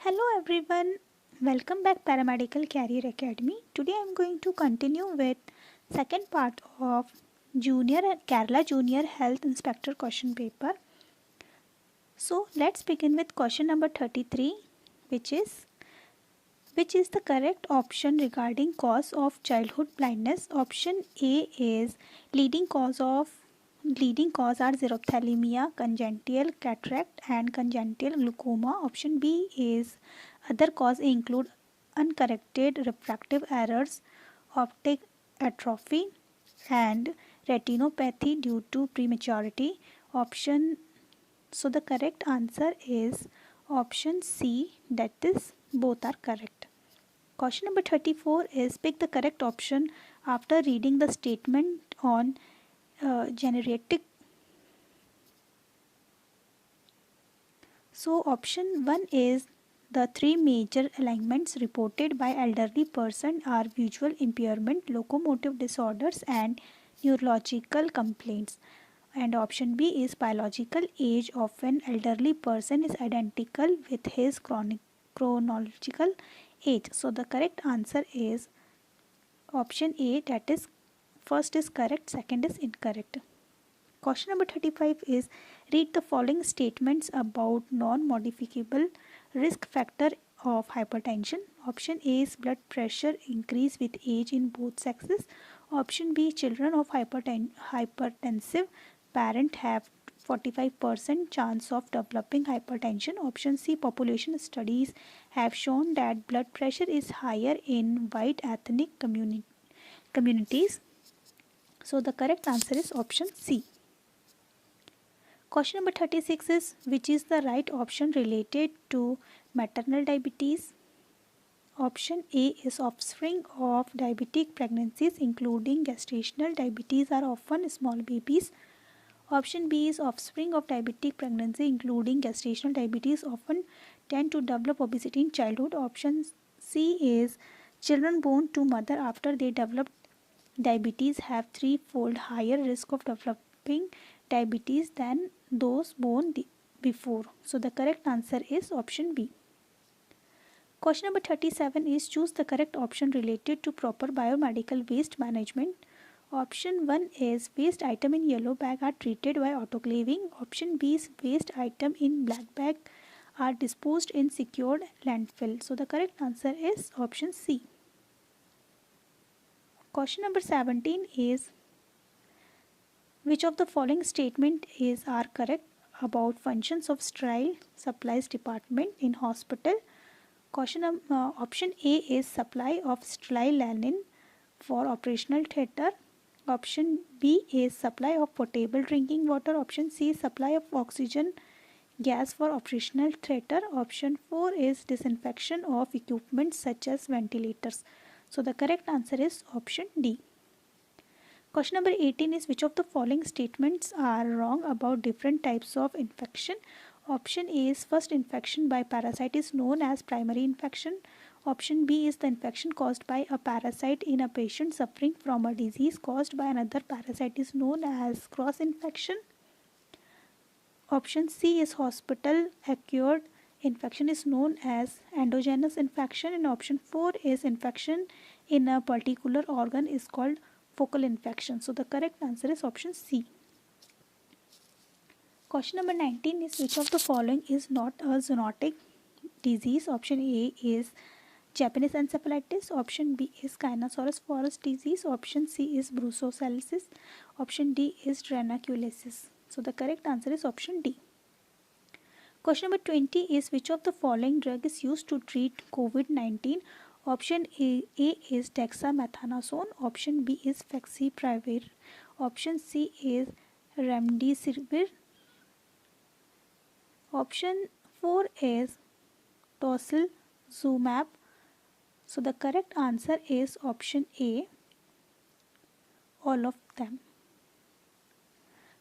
Hello everyone, welcome back Paramedical Career Academy. Today I am going to continue with second part of Junior Kerala Junior Health Inspector question paper. So let's begin with question number 33, which is the correct option regarding cause of childhood blindness. Option A is leading cause are xerophthalmia, congenital cataract and congenital glaucoma. Option B is other cause include uncorrected refractive errors, optic atrophy and retinopathy due to prematurity. Option so the correct answer is option C, that is both are correct. Question number 34 is pick the correct option after reading the statement on genetic. So option 1 is the three major alignments reported by elderly person are visual impairment, locomotive disorders and neurological complaints. And option B is biological age of an elderly person is identical with his chronological age. So the correct answer is option A, that is first is correct, second is incorrect. Question number 35 is read the following statements about non-modifiable risk factor of hypertension. Option A is blood pressure increase with age in both sexes. Option B, children of hypertensive parent have 45% chance of developing hypertension. Option C, population studies have shown that blood pressure is higher in white ethnic communities. So the correct answer is option C. Question number 36 is which is the right option related to maternal diabetes? Option A is offspring of diabetic pregnancies including gestational diabetes are often small babies. Option B is offspring of diabetic pregnancy including gestational diabetes often tend to develop obesity in childhood. Option C is children born to mother after they develop diabetes have threefold higher risk of developing diabetes than those born before. So the correct answer is option B. Question number 37 is choose the correct option related to proper biomedical waste management. Option 1 is waste item in yellow bag are treated by autoclaving. Option B is waste item in black bag are disposed in secured landfill. So the correct answer is option C. Question number 17 is which of the following statement are correct about functions of sterile supplies department in hospital? Option A is supply of sterile linen for operational theatre. Option B is supply of potable drinking water. Option C is supply of oxygen gas for operational theatre. Option 4 is disinfection of equipment such as ventilators. So the correct answer is option D. Question number 18 is which of the following statements are wrong about different types of infection? Option A is first infection by parasite is known as primary infection. Option B is the infection caused by a parasite in a patient suffering from a disease caused by another parasite is known as cross infection. Option C is hospital acquired infection is known as endogenous infection, and option 4 is infection in a particular organ is called focal infection. So the correct answer is option C. Question number 19 is which of the following is not a zoonotic disease? Option A is Japanese encephalitis. Option B is Gynosaurus forest disease. Option C is brucellosis. Option D is dranaculiasis. So the correct answer is option D. Question number 20 is which of the following drug is used to treat COVID-19? Option A is dexamethasone. Option B is faxaprevir. Option C is remdesivir. Option 4 is tocilizumab. So the correct answer is option A, all of them.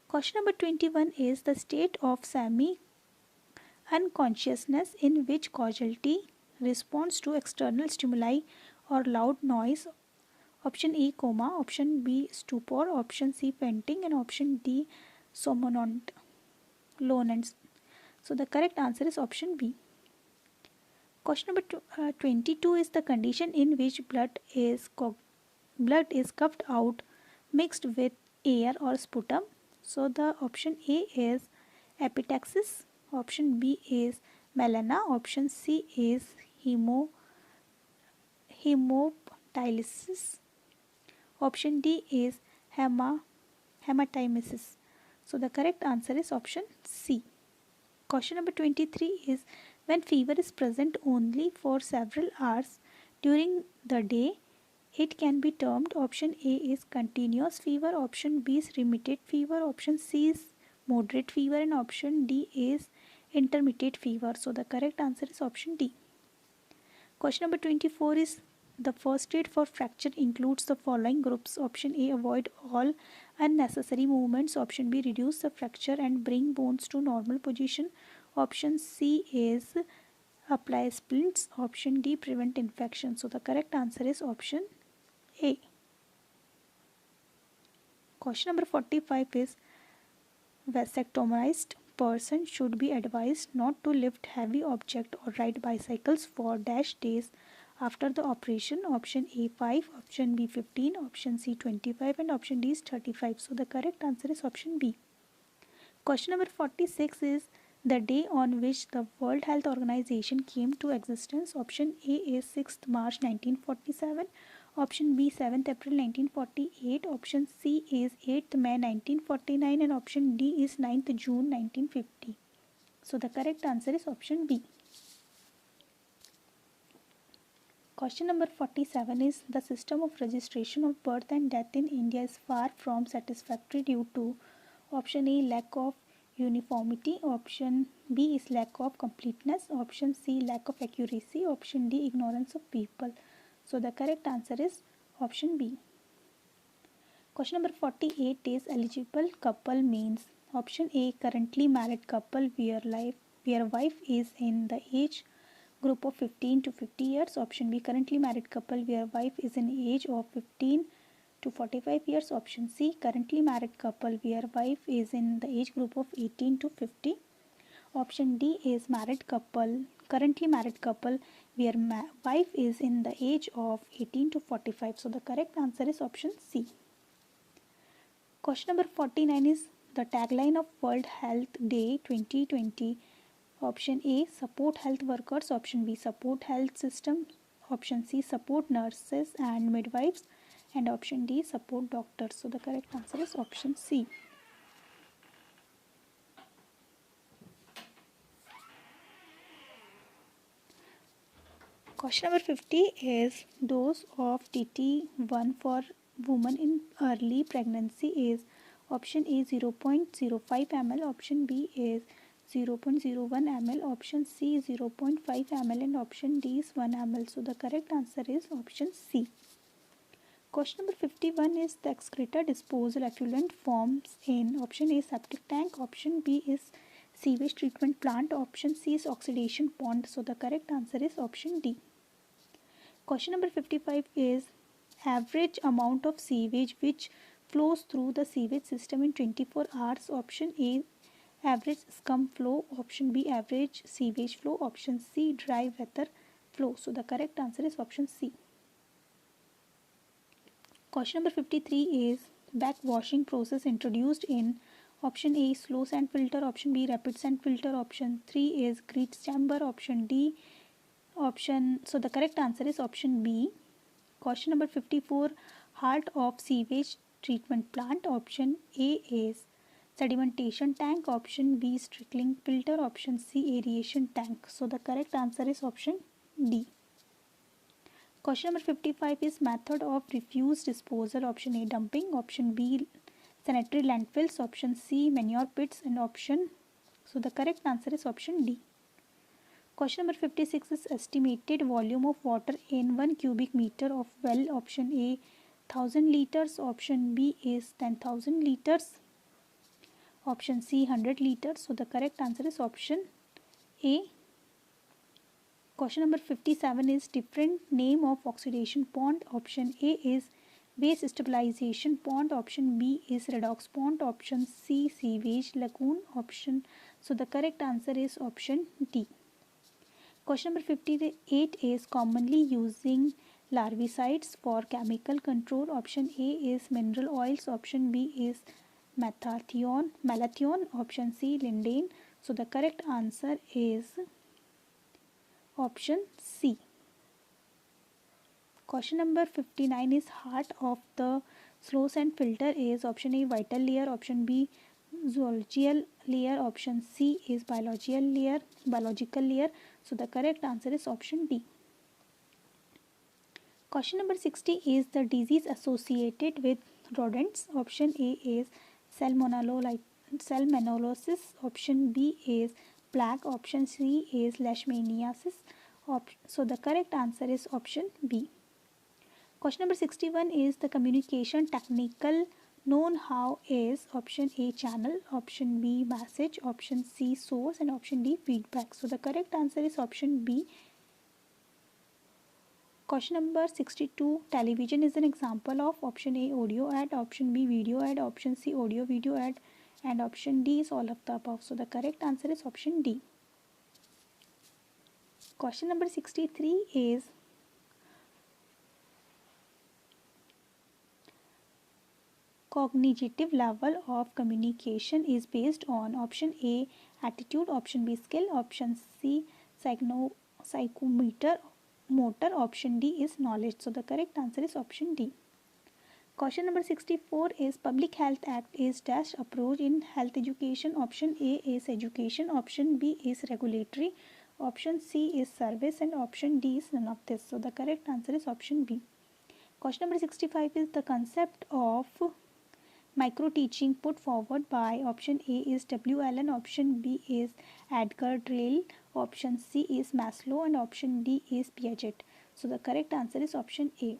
Question number 21 is the state of semi-unconsciousness in which causality responds to external stimuli or loud noise. Option A coma, option B stupor, option C fainting and option D somnolence. So the correct answer is option B. Question number 22 is the condition in which blood is coughed out mixed with air or sputum. So the option A is epistaxis, option B is melena, option C is hemoptysis, option D is hematemesis. So the correct answer is option C. Question number 23 is when fever is present only for several hours during the day, it can be termed option A is continuous fever, option B is remitted fever, option C is moderate fever, and option D is intermittent fever. So the correct answer is option D. Question number 24 is the first aid for fracture includes the following groups. Option A, avoid all unnecessary movements. Option B, reduce the fracture and bring bones to normal position. Option C is apply splints. Option D, prevent infection. So the correct answer is option A. Question number 45 is vasectomized person should be advised not to lift heavy object or ride bicycles for dash days after the operation. Option A 5, option B 15, option C 25, and option D is 35. So the correct answer is option B. Question number 46 is the day on which the World Health Organization came to existence. Option A is 6th March 1947. Option B 7th April 1948. Option C is 8th May 1949, and option D is 9th June 1950. So the correct answer is option B. Question number 47 is the system of registration of birth and death in India is far from satisfactory due to option A lack of uniformity, option B is lack of completeness, option C lack of accuracy, option D ignorance of people. So the correct answer is option B. Question number 48 is eligible couple means. Option A currently married couple where wife is in the age group of 15 to 50 years. Option B currently married couple where wife is in age of 15 to 45 years. Option C currently married couple where wife is in the age group of 18 to 50. Option D is currently married couple where wife is in the age of 18 to 45. So the correct answer is option C. Question number 49 is the tagline of World Health Day 2020. Option A support health workers, option B support health system, option C support nurses and midwives, and option D support doctors. So the correct answer is option C. Question number 50 is dose of TT1 for women in early pregnancy is option A 0.05 ml, option B is 0.01 ml, option C 0.5 ml, and option D is 1 ml. So the correct answer is option C. Question number 51 is the excreta disposal effluent forms in option A septic tank, option B is sewage treatment plant, option C is oxidation pond. So the correct answer is option D. Question number 55 is average amount of sewage which flows through the sewage system in 24 hours. Option A average scum flow, option B average sewage flow, option C dry weather flow. So the correct answer is option C. Question number 53 is backwashing process introduced in option A slow sand filter, option B rapid sand filter, option 3 is Great chamber, option D so the correct answer is option B. Question number 54 heart of sewage treatment plant, option A is sedimentation tank, option B is trickling filter, option C aeration tank. So the correct answer is option D. Question number 55 is method of refuse disposal, option A dumping, option B sanitary landfills, option C manure pits, and so the correct answer is option D. Question number 56 is estimated volume of water in 1 cubic meter of well, option A 1000 liters, option B is 10,000 liters, option C 100 liters. So the correct answer is option A. Question number 57 is different name of oxidation pond, option A is base stabilization pond, option B is redox pond, option C sewage lagoon, so the correct answer is option D. Question number 58 is commonly using larvicides for chemical control. Option A is mineral oils. Option B is malathion. Option C lindane. So the correct answer is option C. Question number 59 is heart of the slow sand filter is option A vital layer, option B zoological layer, option C is biological layer. So the correct answer is option D. Question number 60 is the disease associated with rodents. Option A is salmonellosis, option B is plague, option C is leishmaniasis. So the correct answer is option B. Question number 61 is the communication technical known how is option A channel, option B message, option C source and option D feedback. So the correct answer is option B. Question number 62, television is an example of option A audio ad, option B video ad, option C audio video ad and option D is all of the above. So the correct answer is option D. Question number 63 is cognitive level of communication is based on option A attitude, option B skill, option C psychomotor, option D is knowledge. So the correct answer is option D. Question number 64 is Public Health Act is dash approach in health education. Option A is education, option B is regulatory, option C is service and option D is none of this. So the correct answer is option B. Question number 65 is the concept of micro teaching put forward by option A is W. Allen, option B is Edgar Dale, option C is Maslow and option D is Piaget. So the correct answer is option A.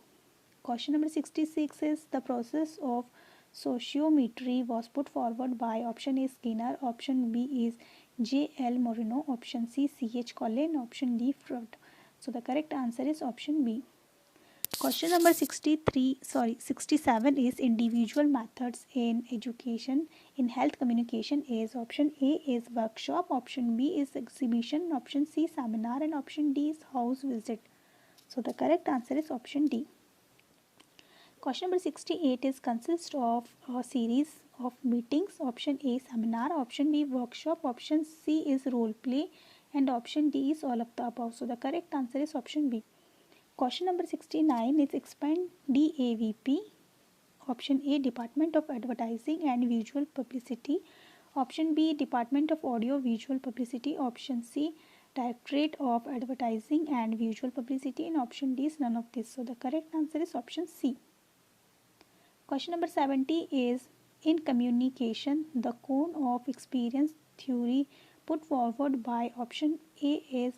Question number 66 is the process of sociometry was put forward by option A Skinner, option B is J. L. Moreno, option C C.H. Collin, option D Freud. So the correct answer is option B. Question number 67 is individual methods in education in health communication is option A is workshop, option B is exhibition, option C seminar and option D is house visit. So the correct answer is option D. Question number 68 is consists of a series of meetings. Option A seminar, option B workshop, option C is role play and option D is all of the above. So the correct answer is option B. Question number 69 is expand DAVP. Option A Department of Advertising and Visual Publicity. Option B Department of Audio Visual Publicity. Option C Directorate of Advertising and Visual Publicity and option D is none of this. So the correct answer is option C. Question number 70 is in communication the cone of experience theory put forward by option A is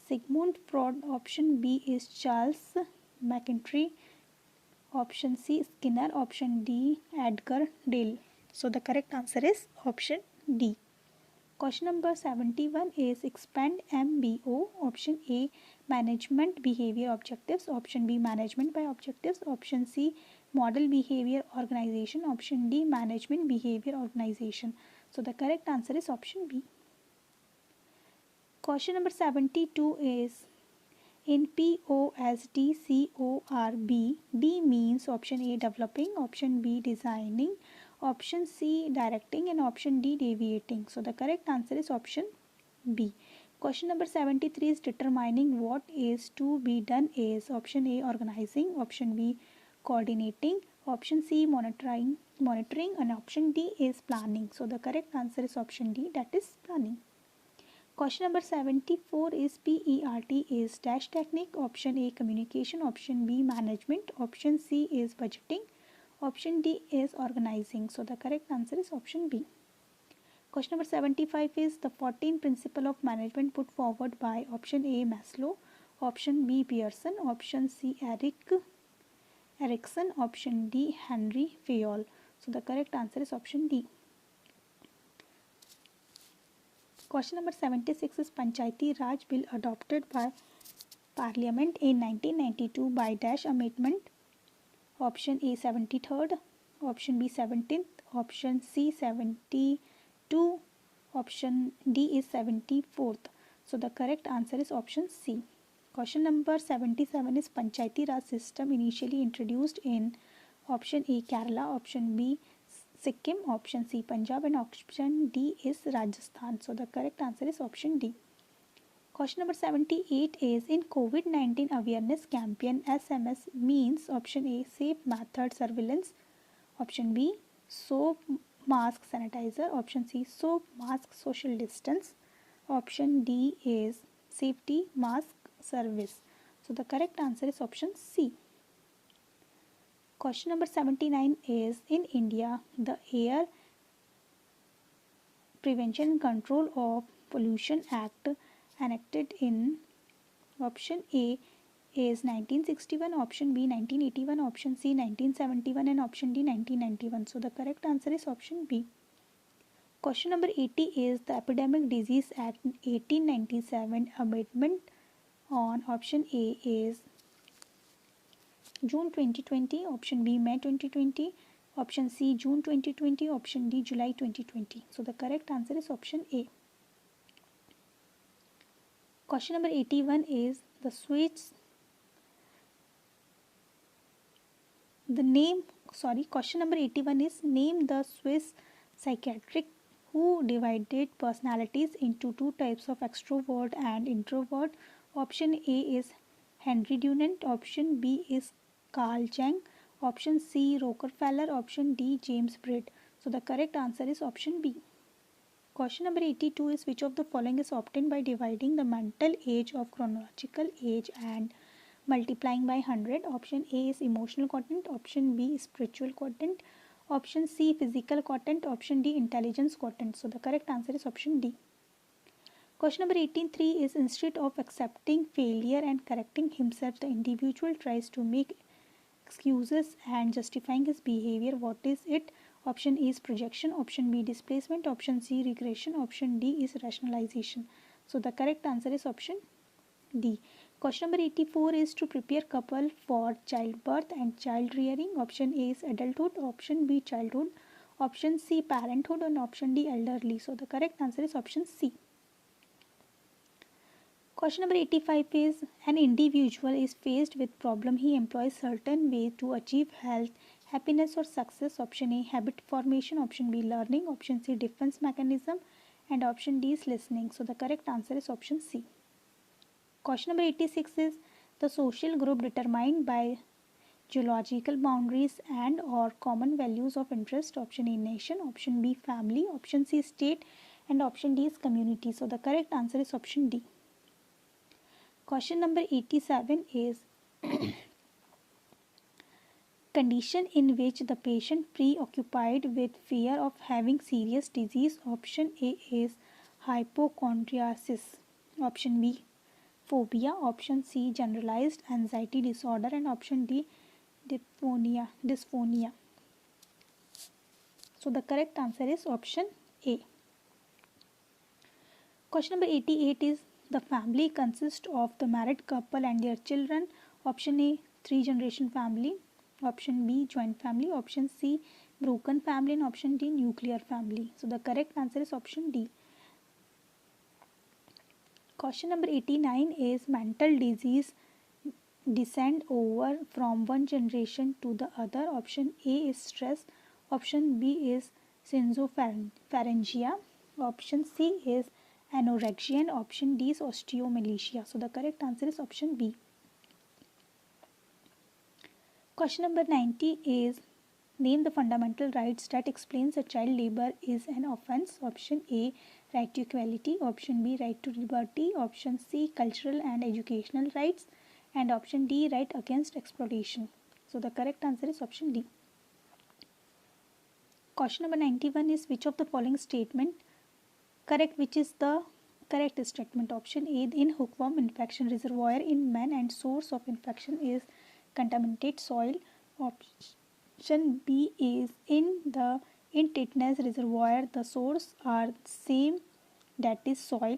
Sigmund Freud, option B is Charles McIntyre, option C Skinner, option D Edgar Dale. So the correct answer is option D. Question number 71 is expand MBO. Option A management behavior objectives, option B management by objectives, option C model behavior organization, option D management behavior organization. So the correct answer is option B. Question number 72 is in POSDCORB, D means option A developing, option B designing, option C directing and option D deviating. So the correct answer is option B. Question number 73 is determining what is to be done is option A organizing, option B coordinating, option C monitoring and option D is planning. So the correct answer is option D, that is planning. Question number 74 is PERT is dash technique, option A communication, option B management, option C is budgeting, option D is organizing. So the correct answer is option B. Question number 75 is the 14 principle of management put forward by option A Maslow, option B Pearson, option C Erickson, option D Henry Fayol. So the correct answer is option D. Question number 76 is Panchayati Raj Bill adopted by Parliament in 1992 by dash amendment. Option A 73rd, option B 17th, option C 72, option D is 74th. So the correct answer is option C. Question number 77 is Panchayati Raj system initially introduced in option A Kerala, option B Sikkim, option C Punjab, and option D is Rajasthan. So the correct answer is option D. Question number 78 is in COVID-19 awareness campaign SMS means option A safe method surveillance, option B soap mask sanitizer, option C soap mask social distance, option D is safety mask service. So the correct answer is option C. Question number 79 is in India the Air Prevention and Control of Pollution Act enacted in option A is 1961, option B 1981, option C 1971, and option D 1991. So the correct answer is option B. Question number 80 is the Epidemic Disease Act 1897 amendment on option A is June 2020, option B May 2020, option C June 2020, option D July 2020. So the correct answer is option A. Question number 81 is question number 81 is name the Swiss psychiatric who divided personalities into two types of extrovert and introvert. Option A is Henry Dunant, option B is Carl Jung, option C Rockefeller, option D James Braid. So the correct answer is option B. Question number 82 is which of the following is obtained by dividing the mental age of chronological age and multiplying by 100. Option A is emotional quotient, option B is spiritual quotient, option C physical quotient, option D intelligence quotient. So the correct answer is option D. Question number 83 is instead of accepting failure and correcting himself, the individual tries to make excuses and justifying his behavior. What is it? Option A is projection, option B displacement, option C regression, option D is rationalization. So the correct answer is option D. Question number 84 is to prepare couple for childbirth and child rearing. Option A is adulthood, option B childhood, option C parenthood, and option D elderly. So the correct answer is option C. Question number 85 is an individual is faced with problem. He employs certain way to achieve health, happiness or success. Option A habit formation, option B learning, option C defense mechanism, and option D is listening. So the correct answer is option C. Question number 86 is the social group determined by geological boundaries and or common values of interest. Option A nation, option B family, option C state, and option D is community. So the correct answer is option D. Question number 87 is condition in which the patient preoccupied with fear of having serious disease. Option A is hypochondriasis, option B phobia, option C generalized anxiety disorder, and option D dysphonia. So the correct answer is option A. Question number 88 is the family consists of the married couple and their children. Option A 3-generation family, option B joint family, option C broken family, and option D nuclear family. So the correct answer is option D. Question number 89 is mental disease descend over from one generation to the other. Option A is stress, option B is schizophrenia, option C is anorexia, and option D is osteomalacia. So the correct answer is option B. Question number 90 is name the fundamental rights that explains that child labor is an offense. Option A right to equality, option B right to liberty, option C cultural and educational rights, and option D right against exploitation. So the correct answer is option D. Question number 91 is which of the following statement correct, which is the correct statement? Option A in hookworm infection reservoir in men and source of infection is contaminated soil. Option B is in tetanus reservoir the source are same, that is soil.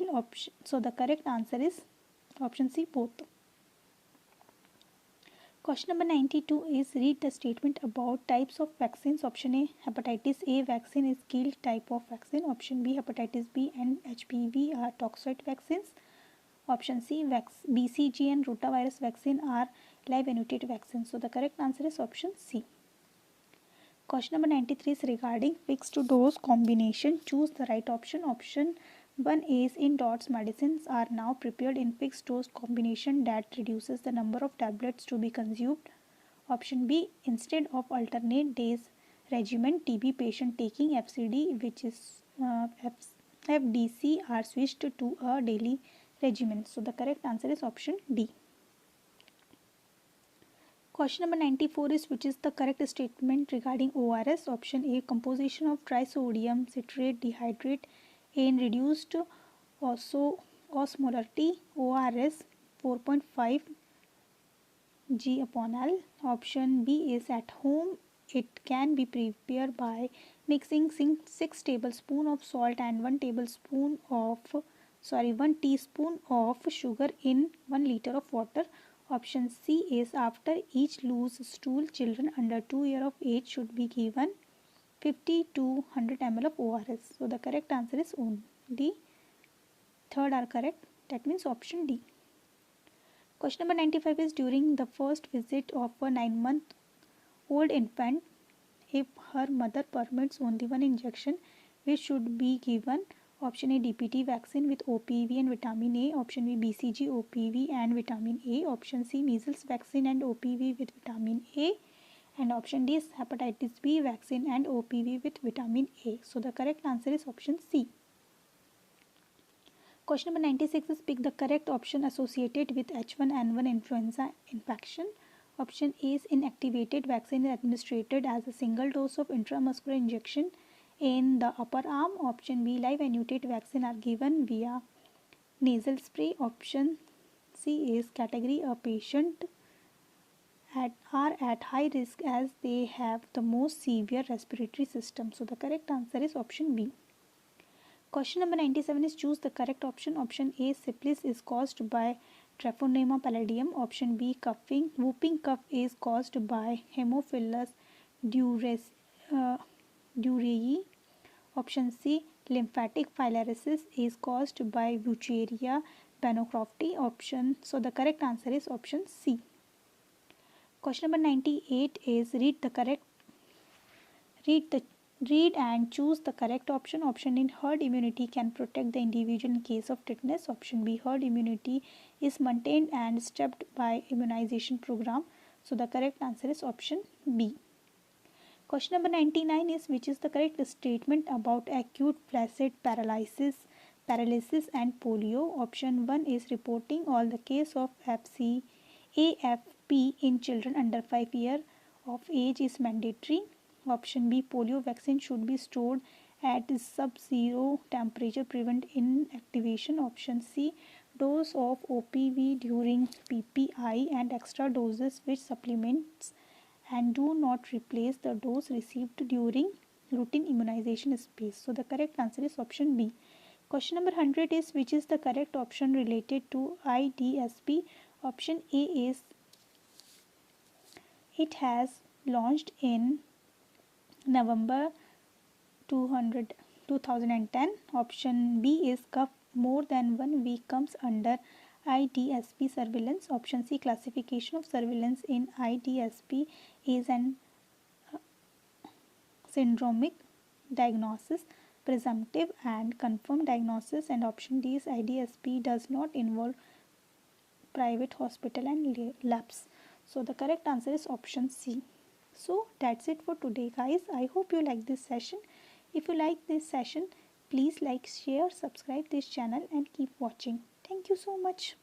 So the correct answer is option C both. Question number 92 is read the statement about types of vaccines. Option A hepatitis A vaccine is killed type of vaccine. Option B hepatitis B and HPV are toxoid vaccines. Option C, BCG and rotavirus vaccine are live annuited vaccines. So the correct answer is option C. Question number 93 is regarding fixed dose combination. Choose the right option. Option 1 is in DOTS medicines are now prepared in fixed dose combination that reduces the number of tablets to be consumed. Option B, instead of alternate days regimen, TB patient taking FCD which is FDC are switched to a daily regimen. So the correct answer is option D. Question number 94 is which is the correct statement regarding ORS? Option A, composition of trisodium citrate dehydrate in reduced osmolarity ORS 4.5 G upon L. Option B is at home. It can be prepared by mixing 6 tablespoons of salt and 1 teaspoon of sugar in 1 liter of water. Option C is after each loose stool, children under 2 years of age should be given 50 to 100 ml of ORS. So the correct answer is only third are correct. That means option D. Question number 95 is during the first visit of a 9-month-old infant, if her mother permits only one injection, which should be given? Option A, DPT vaccine with OPV and vitamin A. Option B, BCG, OPV and vitamin A. Option C, measles vaccine and OPV with vitamin A. And option D is hepatitis B vaccine and OPV with vitamin A. So the correct answer is option C. Question number 96 is pick the correct option associated with H1N1 influenza infection. Option A is inactivated vaccine administered as a single dose of intramuscular injection in the upper arm. Option B, live annuitate vaccine are given via nasal spray. Option C is category a patient are at high risk as they have the most severe respiratory system. So the correct answer is option B. Question number 97 is choose the correct option. Option A, syphilis is caused by Treponema pallidum. Option B, whooping cough is caused by Haemophilus dureyi. Option C, lymphatic filariasis is caused by Wucheria bancrofti. So the correct answer is option C. Question number 98 is read and choose the correct option. Option A, herd immunity can protect the individual in case of tetanus. Option B, herd immunity is maintained and stepped by immunization program. So the correct answer is option B. Question number 99 is which is the correct statement about acute flaccid paralysis and polio. Option 1 is reporting all the case of AFP in children under 5 years of age is mandatory. Option B, polio vaccine should be stored at sub-zero temperature prevent inactivation. Option C, dose of OPV during PPI and extra doses which supplements and do not replace the dose received during routine immunization space. So the correct answer is option B. Question number 100 is which is the correct option related to IDSP. Option A is it has launched in November 2010. Option B is cough more than 1 week comes under IDSP surveillance. Option C, classification of surveillance in IDSP is an syndromic diagnosis, presumptive and confirmed diagnosis. And option D is IDSP does not involve private hospital and labs. So the correct answer is option C. So that's it for today guys. I hope you like this session. If you like this session, please like, share, subscribe this channel and keep watching. Thank you so much.